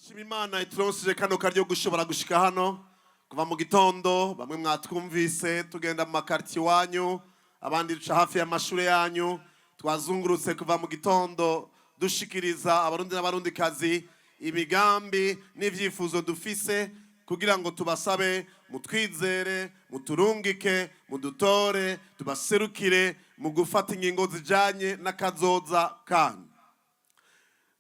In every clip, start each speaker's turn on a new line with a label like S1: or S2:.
S1: Turashima Imana ituronsije kano karyo gushobora gushika hano kuva mu gitondo. Bamwe mwatwumvise tugenda mu makartier wanyu, abandi duca hafi y'amashure yanyu. Twazungurutse kuva mu gitondo dushikiriza abarundi n'abarundi kazi imigambi n'ivyifuzo dufise kugira ngo tubasabe mutwizere, muturungike, mudutore, tubaserukire mu gufata ingingo zijanye n'akazoza kanyu.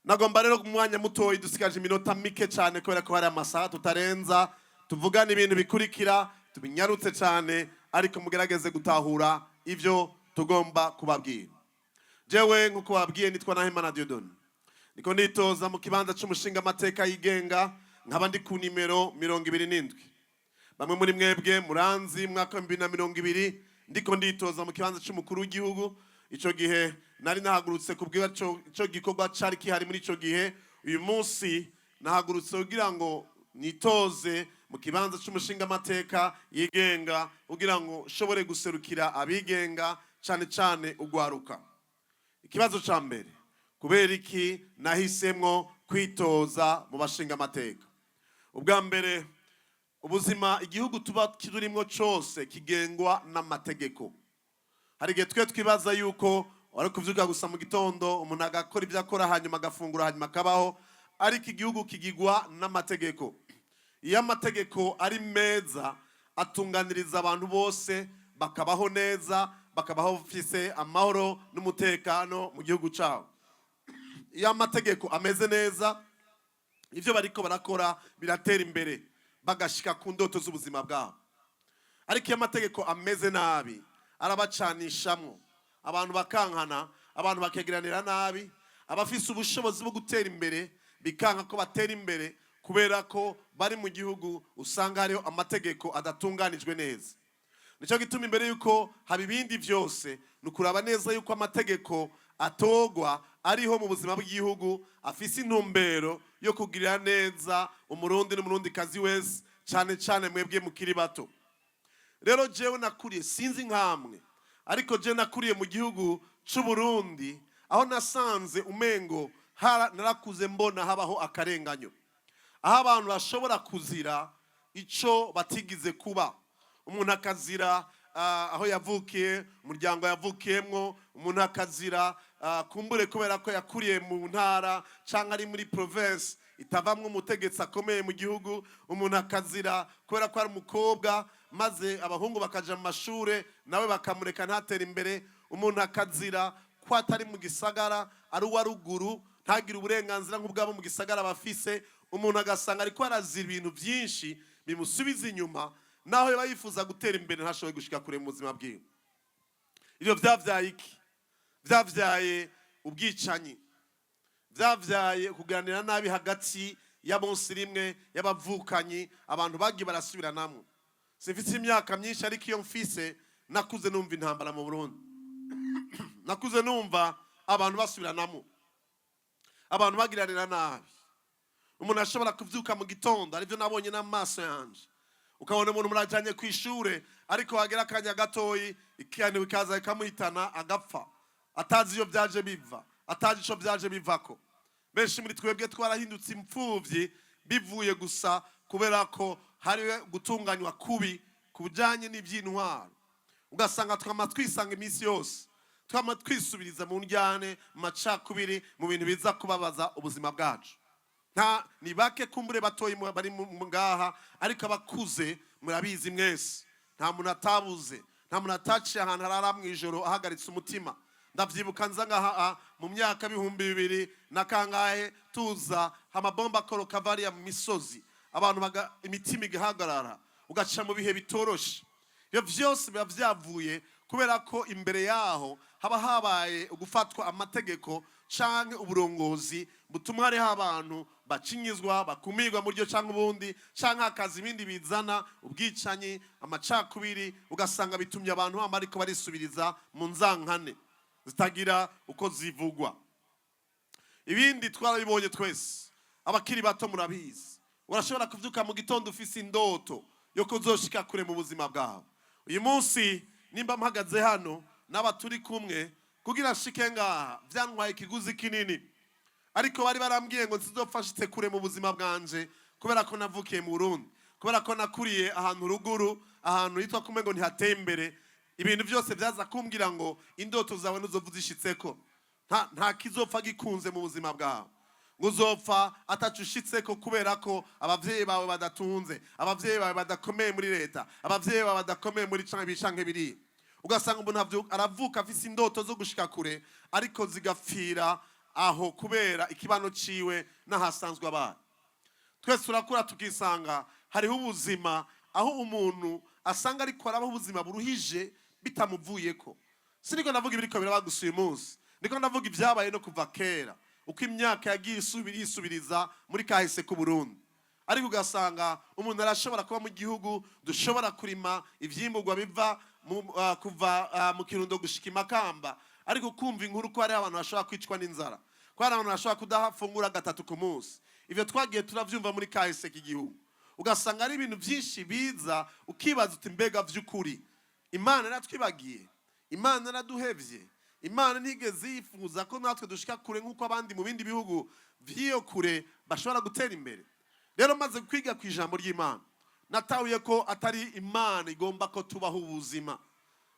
S1: Nagomba rero mu mwanya mutoyi dusigaje iminota mike cyane kubera ko hari amasaha tutarenza tuvugana ibintu bikurikira tubinyarutse cyane ariko mugerageze gutahura ivyo tugomba kubabwira. Jewe nkuko babwiye nitwa Nahimana Dieudonné. Niko nitoza mu kibanza c'Umushingamateka yigenga nkaba ndi ku nimero 27. Bamwe muri mwebwe muranzi mwaka wa 2020 ndiko nditoza mu kibanza c'umukuru w'igihugu. Ico gihe nari nahagurutse kubwira ico gikorwa cari kihari muri ico gihe. Uyu munsi nahagurutse kugira ngo nitoze mu kibanza c'Umushingamateka yigenga kugira ngo shobore guserukira abigenga cane cane ugwaruka. Ikibazo ca mbere, kubera iki nahisemwo kwitoza mu bashingamateka? Ubwa mbere, ubuzima igihugu tuba kirimwo cose kigengwa n'amategeko. Hari igihe twe twibaza yuko wari kuvyuka gusa mu gitondo umuntu agakora ivyo akora hanyuma agafungura hanyuma akabaho, ariko igihugu kigigwa n'amategeko. Iyo amategeko ari meza atunganiriza abantu bose bakabaho neza, bakabaho bafise amahoro n'umutekano mu gihugu cabo. Iyo amategeko ameze neza, ivyo bariko barakora biratera imbere bagashika ku ndoto z'ubuzima bwabo. Ariko iyo amategeko ameze nabi arabacanishamwo, abantu bakankana, abantu bakegeranira nabi, abafise ubushobozi bwo gutera imbere bikanka ko batera imbere kubera ko bari mu gihugu usanga hariho amategeko adatunganijwe neza. Nico gituma imbere yuko haba ibindi vyose nukuraba neza yuko amategeko atogwa ariho mu buzima bw'igihugu afise intumbero yo kugirira neza umurundi n'umurundi kazi wese, cane cane mwebwe mukiri bato. Rero jewe nakuriye sinzi nkamwe, ariko je nakuriye mu gihugu c'u Burundi aho nasanze umengo narakuze mbona habaho akarenganyo, aho abantu bashobora kuzira ico batigize kuba. Umuntu akazira aho yavukiye, umuryango yavukiyemwo, umuntu akazira kumbure kubera ko yakuriye mu ntara canke ari muri province itavamwo umutegetsi akomeye mu gihugu, umuntu akazira kubera ko ari umukobwa maze abahungu bakaja mu mashure nawe bakamureka ntatera imbere, umuntu akazira ko atari mu gisagara ari uwa ruguru ntagire uburenganzira nk'ubwabo mu gisagara bafise, umuntu agasanga ariko arazira ibintu vyinshi bimusubiza inyuma, naho yaba yifuza gutera imbere ntashoboye gushika kure mu buzima bwiwe. Ivyo vyavyaye iki? Vyavyaye ubwicanyi, vyavyaye kuganira nabi hagati y'abonsi rimwe y'abavukanyi, abantu bagiye barasubiranamwo. Simfise imyaka myinshi ariko iyo mfise nakuze numva intambara mu Burundi. Nakuze numva abantu basubiranamwo, abantu bagiranira nabi. Umuntu ashobora kuvyuka mu gitondo, arivyo nabonye n'amaso yanje, ukabona umuntu murajanye kw'ishure ariko hagera akanya gatoyi ikintu bikaza ikamuhitana agapfa, atazi iyo vyaje biva, atazi ico vyaje bivako. Benshi muri twebwe twarahindutse impfuvyi bivuye gusa kubera ko hari gutunganywa kubi kubujanye n'ivy'intwaro. Ugasanga twama twisanga imisi yose, twama twisubiriza mu njyane, mu macakubiri, mu bintu biza kubabaza ubuzima bwacu. Ni bake kumbure batoyi bari ngaha, ariko abakuze murabizi mwese, nta muntu atabuze, nta muntu ataciye ahantu harara mw'ijoro ahagaritse umutima. Ndavyibuka nza ngaha mu myaka 2000 na kangahe tuza amabomba akoroka variya mu misozi, abantu imitima igahagarara, ugaca mu bihe bitoroshe. Iyo vyose biba vyavuye kubera ko imbere yaho haba habaye ugufatwa amategeko canke uburongozi butuma hariho abantu bacinyizwa, bakumirwa muri ryo canke ubundi, canke akazi ibindi bizana ubwicanyi, amacakubiri, ugasanga bitumye abantu bama ariko barisubiriza mu nzankane zitagira uko zivugwa. Ibindi twarabibonye twese, abakiri bato murabizi, urashobora kuvyuka mu gitondo ufise indoto yo kuzoshika kure mu buzima bwawe. Uyu munsi nimba mpagaze hano n'aba turi kumwe kugira nshike ngaha vyantwaye ikiguzi kinini, ariko bari barambwiye ngo nzizopfashitse kure mu buzima bwanje kubera ko navukiye mu Burundi, kubera ko nakuriye ahantu ruguru, ahantu hitwa kumwe ngo ntihateye imbere. Ibintu byose byaza kumbwira ngo indoto zawe nuzovuza ishitseko, nta kizopfa gikunze mu buzima bwawe, ngo uzopfa atacushitseko kubera ko abavyeyi bawe badatunze, abavyeyi bawe badakomeye muri leta, abavyeyi bawe badakomeye muri canke biri. Ugasanga umuntu aravuka afise indoto zo gushika kure ariko zigapfira aho kubera ikibano ciwe n'ahasanzwe abaye. Twese turakura tukisanga hariho ubuzima aho umuntu asanga ariko arabaho ubuzima buruhije bitamuvuyeko. Siniko ndavuga ibiriko birabagusuye umunsi, niko ndavuga ibyabaye no kuva kera, uko imyaka yagiye isubiriza muri kahise ku Burundi. Ariko ugasanga umuntu arashobora kuba mu gihugu dushobora kurima ivyimburwa biva kuva mu Kirundo gushika Makamba, ariko kumva inkuru ko hari abantu bashobora kwicwa n'inzara, ko hari abantu bashobora kudafungura gatatu ku munsi. Ivyo twagiye turavyumva muri kahise k'igihugu. Ugasanga ari ibintu byinshi biza ukibaza uti mbega vy'ukuri Imana natwibagiye, Imana naduhevye, Imana ntigeze yifuza ko natwe dushika kure nk'uko abandi mu bindi bihugu vyiyo kure bashobora gutera imbere. Rero maze kwiga ku ijambo ry'Imana natahuye ko atari Imana igomba ko tubaho ubuzima.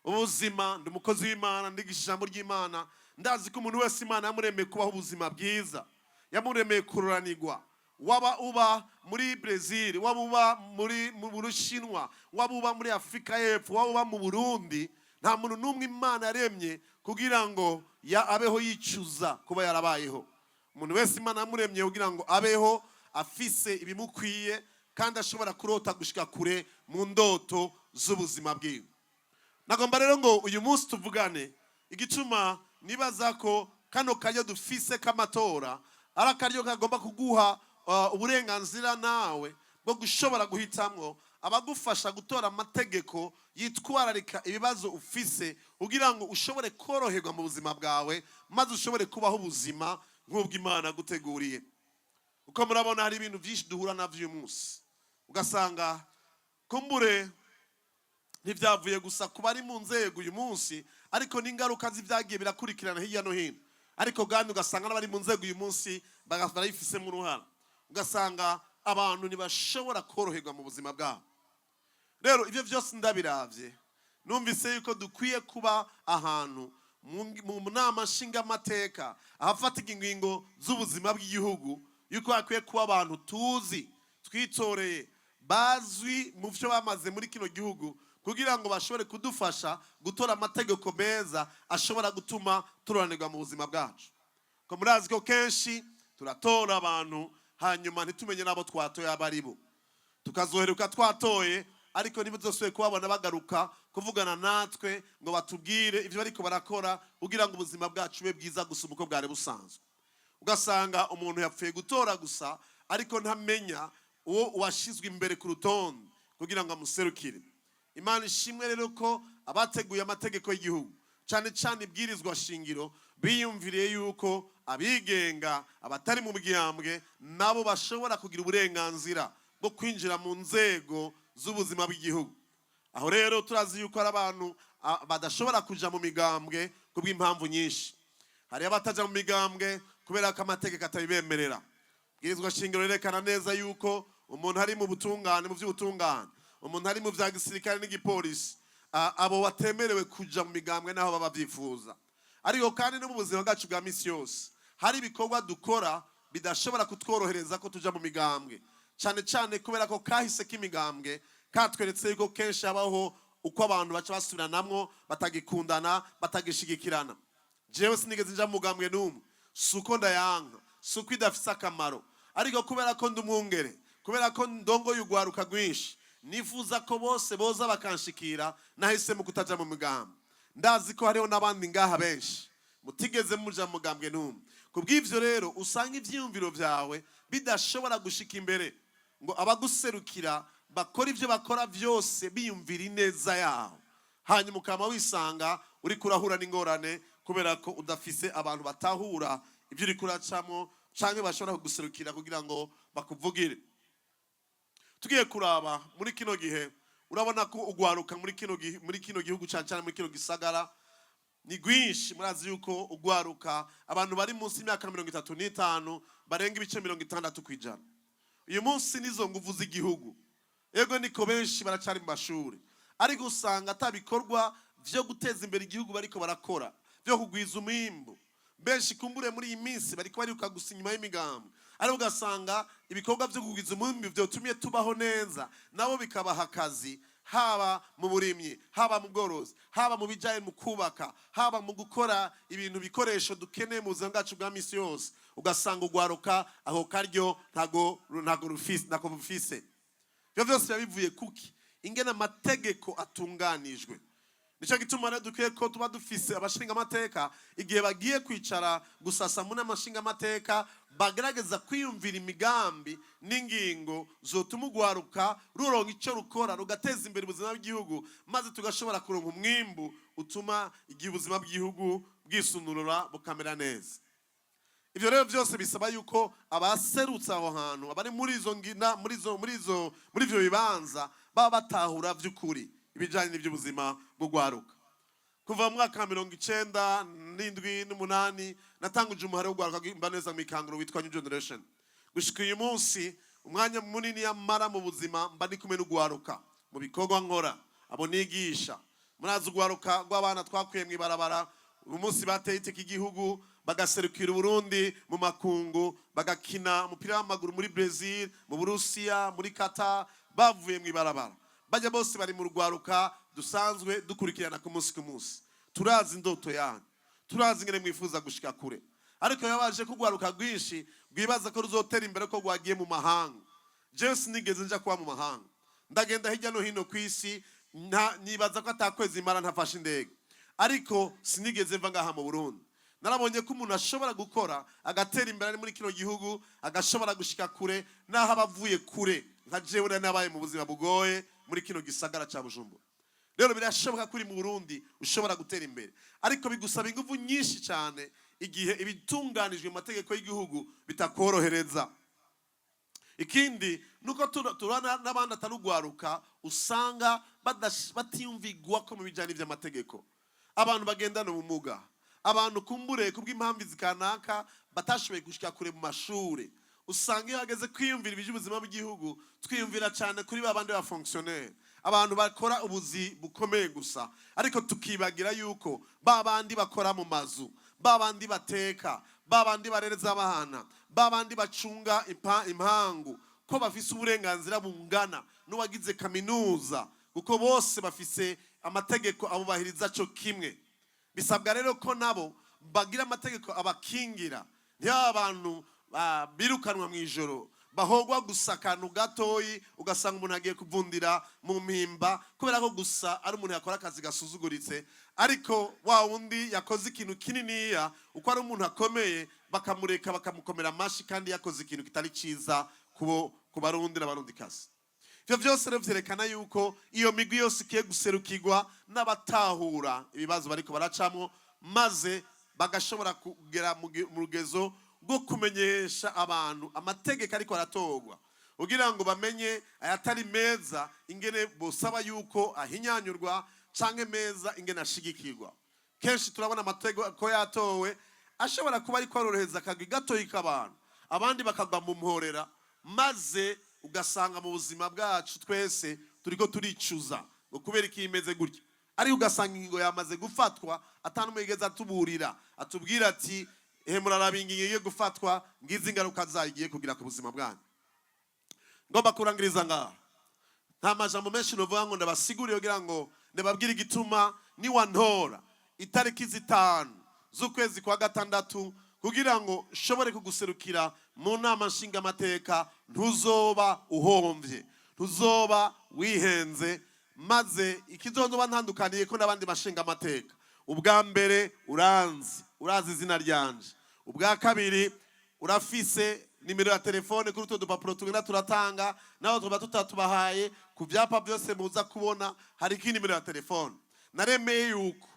S1: Ubuzima ndi umukozi w'Imana, ndigisha ijambo ry'Imana, ndazi ko umuntu wese Imana yamuremeye kubaho ubuzima bwiza, yamuremeye kururanirwa. Waba uba muri Brazil, waba uba mu Bushinwa, waba uba muri Afrika y'Epfo, waba uba mu Burundi, nta muntu n'umwe Imana yaremye kugira ngo abeho yicuza kuba yarabayeho. Umuntu wese Imana yamuremye kugira ngo abeho afise ibimukwiye kandi ashobora kurota gushika kure mu ndoto z'ubuzima bwiwe. Nagomba rero ngo uyu munsi tuvugane igituma nibaza ko kano karyo dufise k'amatora ari akaryo kagomba kuguha uburenganzira nawe bwo gushobora guhitamwo abagufasha gutora amategeko yitwararika ibibazo ufise kugira ngo ushobore koroherwa mu buzima bwawe, maze ushobore kubaho ubuzima nk'ubwo Imana guteguriye. Uko murabona hari ibintu byinshi duhura navyo uyu munsi, ugasanga kumbure ntivyavuye gusa kuba ari mu nzego uyu munsi, ariko n'ingaruka z'ivyagiye birakurikirana hirya no hino. Ariko kandi ugasanga n'abari mu nzego uyu munsi barayifisemo uruhara, ugasanga abantu ntibashobora koroherwa mu buzima bwabo. Rero ivyo vyose ndabiravye, numvise yuko dukwiye kuba ahantu mu nama nshingamateka ahafatika ingingo z'ubuzima bw'igihugu, yuko hakwiye kuba abantu tuzi twitoreye bazwi mu vyo bamaze muri kino gihugu kugira ngo bashobore kudufasha gutora amategeko meza ashobora gutuma turanirwa mu buzima bwacu. Ko murazi ko kenshi turatora abantu hanyuma ntitumenye nabo twatoye abaribo, tukazoheruka twatoye ariko ntibizosubire kubabona bagaruka kuvugana natwe ngo batubwire ivyo bariko barakora kugira ngo ubuzima bwacu bube bwiza gusumba uko bwari busanzwe. Ugasanga umuntu yapfuye gutora gusa ariko ntamenya uwo washizwe imbere ku rutonde kugira ngo amuserukire. Imana ishimwe rero ko abateguye amategeko y'igihugu cyane cyane ibwirizwa shingiro biyumviriye yuko abigenga, abatari mu bwiyambwe nabo bashobora kugira uburenganzira bwo kwinjira mu nzego z'ubuzima bw'igihugu. Aho rero turazi yuko ari abantu badashobora kuja mu migambwe kubw'impamvu nyinshi. Hari abataja mu migambwe kubera ko amategeko atabibemerera. Ibwirizwa shingiro rerekana neza yuko umuntu ari mu butungane, mu vy'ubutungane, umuntu ari mu vya gisirikare n'igipolisi, abo batemerewe kuja mu migambwe naho baba bavyifuza. Ariko kandi no mu buzima bwacu bwa misi yose hari ibikorwa dukora bidashobora kutworohereza ko tuja mu migambwe, cyane cyane kubera ko kahise k'imigambwe katweretse yuko kenshi habaho uko abantu baca basubiranamwo, batagikundana, batagishigikirana. Jewe sinigeze nja mu mugambwe n'umwe, suko ndayanka, suko idafise akamaro, ariko kubera ko ndumwungere, kubera ko ndongo y'ugwaruka rwinshi, nifuza ko bose boza bakanshikira, nahise mu kutaja mu migambwe. Ndazi ko hariho n'abandi ngaha benshi mutigeze muja mu mugambwe n'umwe. Kubw'ivyo rero usanga ivyiyumviro vyawe bidashobora gushika imbere ngo abaguserukira bakora ivyo bakora vyose biyumvira ineza yaho, hanyuma ukama wisanga uri kurahura n'ingorane kubera ko udafise abantu batahura ivyo uri kuracamo canke bashobora kuguserukira kugira ngo bakuvugire. Tugiye kuraba muri kino gihe urabona ko ugwaruka muri kino gihugu cyane cyane muri kino gisagara ni rwinshi. Murazi yuko ugwaruka abantu bari munsi y'imyaka 35 barenga ibice 60 kwijana. Uyu munsi nizo nguvu z'igihugu. Ego niko benshi baracari mu mashuri, ariko usanga atabikorwa vyo guteza imbere igihugu bariko barakora, vyo kugwiza umwimbu. Benshi kumbure muri iyi minsi bariko bariruka gusa inyuma y'imigambi, ariko ugasanga ibikorwa vyo kugwiza umwimbu vyotumye tubaho neza nabo bikabaha akazi, haba mu burimyi, haba mu bworozi, haba mu bijanye mu kubaka, haba mu gukora ibintu bikoresho dukeneye mu buzima bwacu bwa misi yose. Ugasanga ugwaruka aho karyo ntago rufise. Ivyo vyose bivuye kuki? Ingene amategeko atunganijwe. Nico gituma rero dukwiye ko tuba dufise abashingamateka igihe bagiye kwicara gusasa mu n'amashingamateka bagerageza kwiyumvira imigambi n'ingingo zotuma ugwaruka ruronka ico rukora rugateza imbere ubuzima bw'igihugu, maze tugashobora kuronka umwimbu utuma igihe ubuzima bw'igihugu bwisunurura bukamera neza. Ivyo rero vyose bisaba yuko abaserutse aho hantu abari muri izo ngina muri ivyo bibanza baba batahura vy'ukuri ibijanye n'ivy'ubuzima bw'ugwaruka. Kuva mu mwaka 1997 n'umunani natanguje umuhare w'ugwaruka mbaneza mu ikanguro witwa New Generation. Gushika uyu munsi umwanya munini yamara mu buzima mba ndi kumwe n'ugwaruka mu bikorwa nkora, abo nigisha. Murazi ugwaruka rw'abana twakuye mu ibarabara uyu munsi bateye iteka igihugu, bagaserukira Burundi mu makungu, bagakina umupira w'amaguru muri Brazil, mu Burusiya, muri Qatar, bavuye mu ibarabara. Bajya bose bari mu rugwaruka dusanzwe dukurikirana ku munsi ku munsi. Turazi indoto yanyu, turazi ingene mwifuza gushika kure, ariko yabaje kugwaruka rwinshi rwibaza ko ruzotera imbere ko rwagiye mu mahanga. Jewe sinigeze nja kuba mu mahanga, ndagenda hirya no hino ku isi, nibaza ko atakwezi imara ntafashe indege, ariko sinigeze mva ngaha mu Burundi. Narabonye ko umuntu ashobora gukora agatera imbere ari muri kino gihugu, agashobora gushika kure naho abavuye kure nka jewe nabaye mu buzima bugoye muri kino gisagara ca Bujumbura. Rero birashoboka kuri mu Burundi ushobora gutera imbere, ariko bigusaba ingufu nyinshi cyane igihe ibitunganijwe mu mategeko y'igihugu bitakorohereza. Ikindi nuko turana n'abandi atarugwaruka usanga batiyumvigwa ko mu bijanye by'amategeko. Abantu bagendana ubumuga, abantu kumbure kubw'impamvu zikanaka batashoboye gushika kure mu mashuri, usanga iyo hageze kwiyumvira iby'ubuzima bw'igihugu twiyumvira cyane kuri babandi ba fonctionnaire, abantu bakora ubuzi bukomeye gusa, ariko tukibagira yuko babandi bakora mu mazu, babandi bateka, babandi barereza abana, babandi bacunga impangu ko bafise uburenganzira bungana n'uwagize kaminuza, kuko bose bafise amategeko abubahiriza cyo kimwe. Bisabwa rero ko nabo bagira amategeko abakingira, y'abantu birukanwa mu ijoro bahogwa gusa akantu gatoyi ugasanga umuntu agiye kuvundira mu mpimba kubera ko gusa ari umuntu yakora akazi gasuzuguritse, ariko wa wundi yakoze ikintu kininiya uko ari umuntu akomeye bakamureka bakamukomera amashi kandi yakoze ikintu kitari ciza ku barundi n'abarundikazi. Ivyo vyose rero vyerekana yuko iyo migwi yose ikiye guserukirwa n'abatahura ibibazo bariko baracamwo, maze bagashobora kugera mu rugezo rwo kumenyesha abantu amategeko ariko aratogwa, kugira ngo bamenye ayatari meza ingene bosaba yuko ahinyanyurwa canke meza ingene ashigikirwa. Kenshi turabona amategeko yatowe ashobora kuba ariko arorohereza akagwi gatoyi k'abantu, abandi bakagwa mu mporera, maze ugasanga mu buzima bwacu twese turiko turicuza ngo kubera ikimeze gutya, ariko ugasanga ingingo yamaze gufatwa atanumwigeze atuburira atubwira ati muraraba ingingo igiye gufatwa, ngize ingaruka zagiye kugira ku buzima bwanyu. Ngomba kurangiriza ngaha, nta majambo menshi novuga ngo ndabasigurire kugira ngo ndababwire igituma niwantora itariki 5 z'ukwezi kwa gatandatu kugira ngo shobore kuguserukira mu nama nshingamateka, ntuzoba uhomvye, ntuzoba wihenze, maze ikizoba ntandukaniye ko n'abandi mashingamateka. Ubwa mbere urazi izina ryanje, ubwa kabiri urafise nimero ya telefone kuri utu dupapuro tugenda turatanga, naho tuba tutatubahaye ku byapa byose muza kubona hari iki nimero ya telefone. Naremeye yuko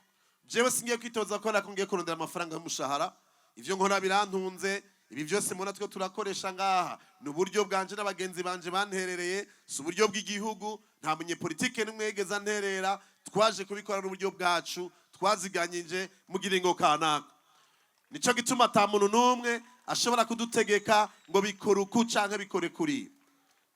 S1: jewe singiye kwitoza ko ngiye kurondera amafaranga y'umushahara, ivyo nkora birantunze, ibi byose mubona twe turakoresha ngaha ni uburyo bwanje n'abagenzi banje banterereye, si uburyo bw'igihugu, nta munyepolitike n'umwe yigeze anterera, twaje kubikora n'uburyo bwacu twaziganyije mu giringo kanaka. Nico gituma ata muntu n'umwe ashobora kudutegeka ngo bikore uku canke bikore kuri.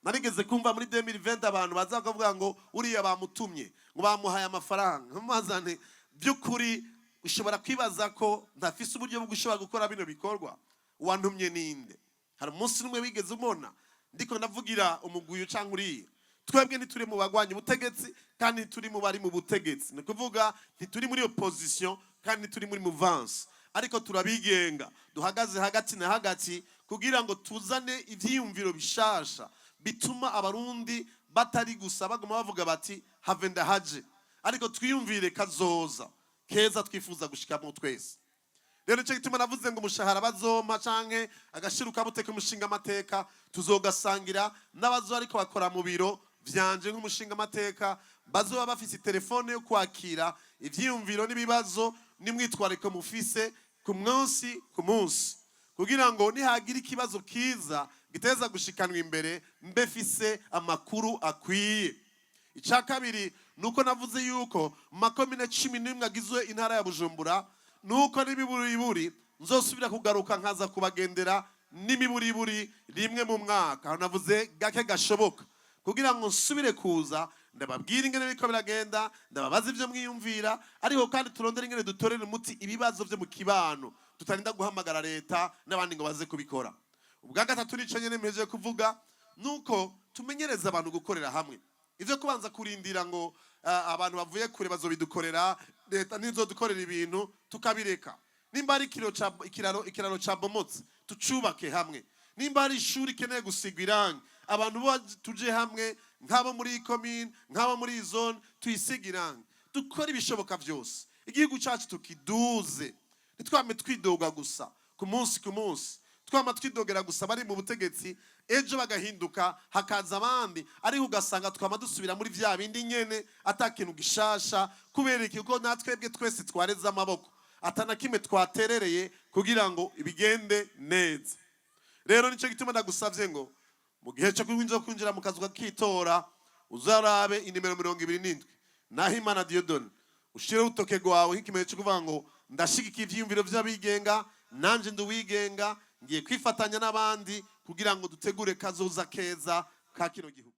S1: Narigeze kumva muri 2020 abantu baza kuvuga ngo uriya bamutumye ngo bamuhaye amafaranga. Mpazane by'ukuri ushobora kwibaza ko ndafise uburyo bwo gushobora gukora bino bikorwa. Wantumye ninde? Hari umunsi numwe wigeze umona ndiko ndavugira umuguyu canke uriya. Twebwe ntituri mu bagwanya ubutegetsi kandi ntituri mu bari mu butegetsi. Ni kuvuga ntituri muri opposition kandi ntituri muri mouvance. Ariko turabigenga duhagaze hagati na hagati kugira ngo tuzane ivyiyumviro bishasha bituma abarundi batari gusa baguma bavuga bati have ndahaje, ariko twiyumvire kazoza keza twifuza gushikamo twese. Rero cyo gituma navuze ngo umushahara bazoma canke agashiruka buteka Umushingamateka tuzogasangira n'abazo ariko bakora mu biro vyanje nk'Umushingamateka bazoba bafise telefone yo kwakira ivyiyumviro n'ibibazo nimwitwariko mufise ku munsi kugira ngo nihagira ikibazo kiza giteza gushikanwa imbere mbefise amakuru akwiye. Icya kabiri nuko navuze yuko makomine 11 agizwe intara ya Bujumbura nuko nibiburiburi nzosubira kugaruka nkaza kubagendera nimiburiburi rimwe mu mwaka. Navuze gake gashoboka kugira ngo nsubire kuza ndababwira ingene biko biragenda, ndababaza ivyo mwiyumvira, ariko kandi turondera ingene dutorera umuti ibibazo byo mu kibano tutarinda guhamagara leta n'abandi ngo baze kubikora. Ubwa gatatu nico nyene mpeje kuvuga nuko tumenyereza abantu gukorera hamwe. Ivyo kubanza kurindira ngo abantu bavuye kure bazobidukorera, leta nizo dukorera ibintu tukabireka. Nimba ari ikiraro ca bomotse tucubake hamwe. Nimba ari ishuri keneye gusigwa irangi, abantu bo tuje hamwe nk'abo muri komine nk'abo muri zone tuyisiga irangi, dukora ibishoboka byose igihugu cyacu tukiduze. Nitwame twidoga gusa ku munsi twama twidogera gusa bari mu butegetsi, ejo bagahinduka hakaza abandi, ariko ugasanga twama dusubira muri vya bindi nyene atakintu gishasha. Kubera iki? Kuko natwebwe twese twareze amaboko atana kimwe twaterereye kugira ngo ibigende neza. Rero nico gituma ndagusavye ngo mu gihe cyo kwinjira mu kazu kitora uzarabe inimero 27 Nahimana Dieudonné ushire utoke gwawe nk'ikimenyetso kuvuga ngo ndashigika ivyiyumviro vy'abigenga, nanje nduwigenga ngiye kwifatanya n'abandi kugira ngo dutegure kazoza keza ka kino gihugu.